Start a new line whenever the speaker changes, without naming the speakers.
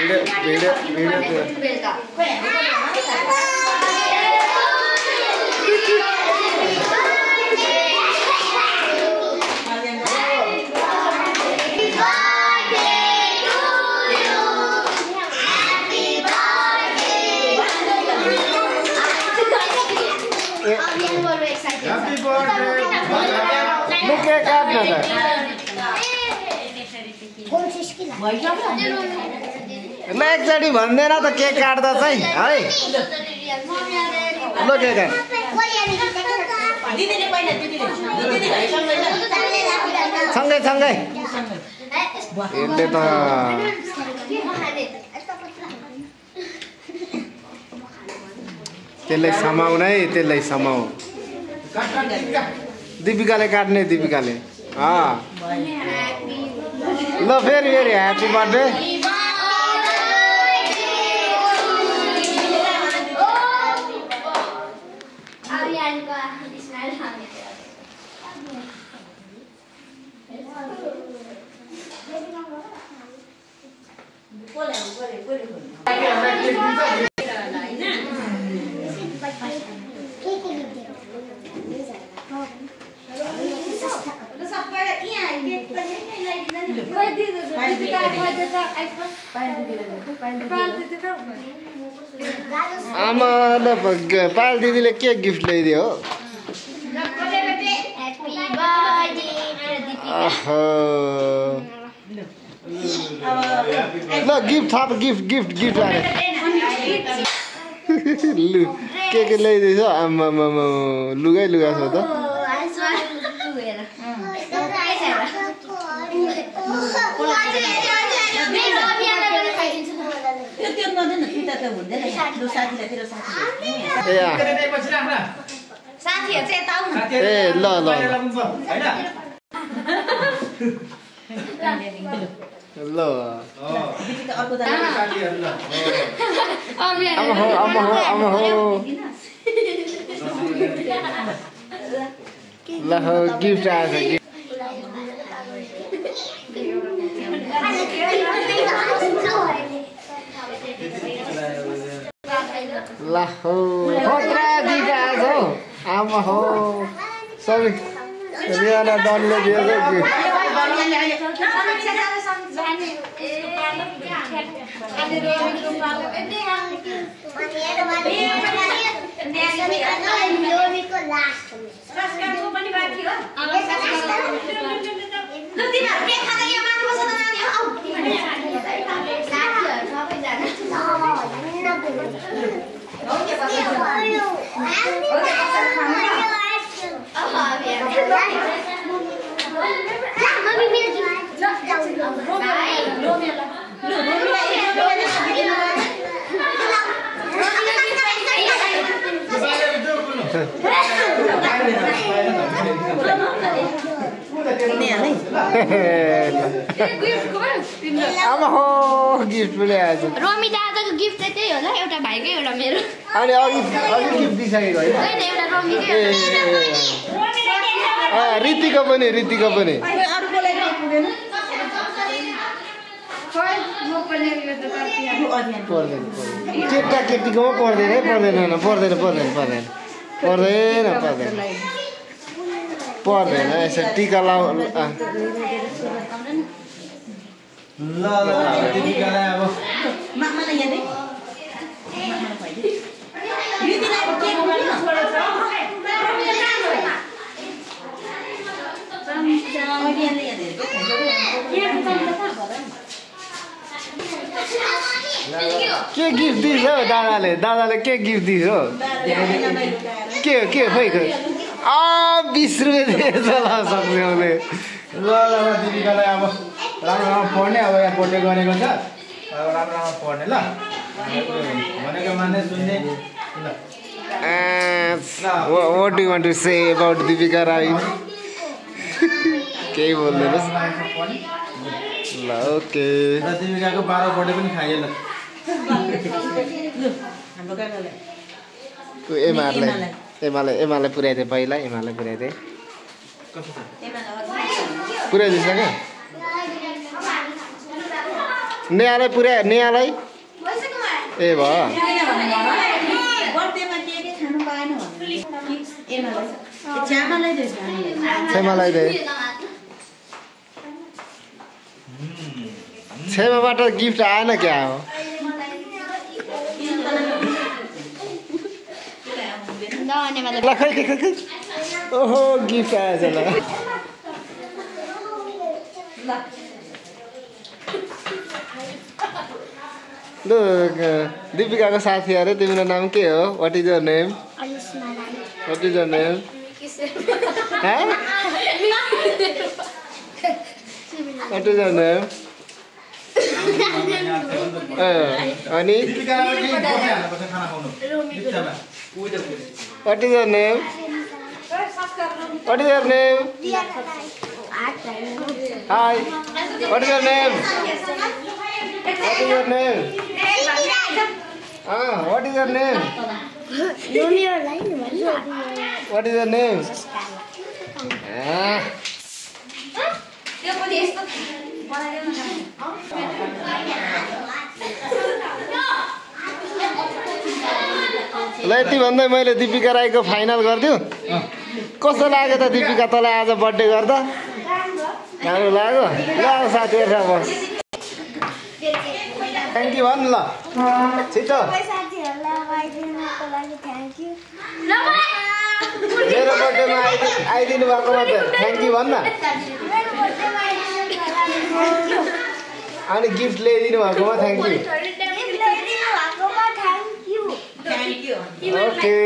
ल एकचोटि भन्दैन त केक काट्दा चाहिँ है ल केक काट सँगै सँगै यसले त त्यसलाई समाउन है त्यसलाई समाउ दीपिकाले काट्ने दीपिकाले ल फेरि फेरि ह्याप्पी बर्थडे आमा पायल दिदीले के गिफ्ट ल्याइदियो हो ल गिफ्ट थप गिफ्ट गिफ्ट गिफ्ट आयो लु के ल्याइदिएछ आमा लुगै लुगा छ त ल ल ल ल गिफ्ट आएछ ला हो खतरा गिफ्ट आएछ हौ आमा हो सबै रियाना डनले दिएको गिफ्ट आमा हो गिफ्ट पनि आएछ
रोमी दादाको गिफ्ट चाहिँ त्यही होला एउटा भाइकै एउटा मेरो
अनि अघि गिफ्ट दिइसकेको होइन
एउटा रोमीकै
ऋतिको पनि केटा केटीकोमा पर्दैन यसो टिका लाउ के गिफ्ट दिन्छ हौ दादाले के गिफ्ट दिन्छ हो के खोइ 20 रुपियाँ दिएछ ल सक्ने ल दिदीकालाई अब राम्रो पढ्ने अब यहाँ पढ्ने गरेको छ अब राम्रो पढ्ने ल भनेको मान्ने सुन्ने ल what do you want to say about Deepika Rai केही बोल्दैनस् ल ओके र दिपिकाको 12 बर्थडे पनि खाइए ल हाम्रो काकाले एमाले पुर्याइदिए पहिला एमाले पुर्याइदिए पुर्याइदिन्छ क्या नेहालाई पुर्या नेहालाई ए भयो क्षमालाई दे क्षमाबाट गिफ्ट आएन क्या हो ल खै ओहो गिफ्ट आएछ ल ल दीपिकाको साथी अरे तिम्रो नाम के हो what is your name what is your name what is your name अनि what is your name what is your name hi what is your name What is your name? What is your name? What is your name? ल यति भन्दै मैले दीपिका राईको final गरिदिउँ कस्तो लाग्यो त दीपिका तँलाई आज बर्थडे गर्दा राम्रो लाग्यो ल साथीहरू बस थ्याङ्क यू भन् ल छिटो मेरो बर्थडेमा आइदिनु भएकोमा त थ्याङ्क यू भन् न अनि गिफ्ट ल्याइदिनु भएकोमा थ्याङ्क यू ओके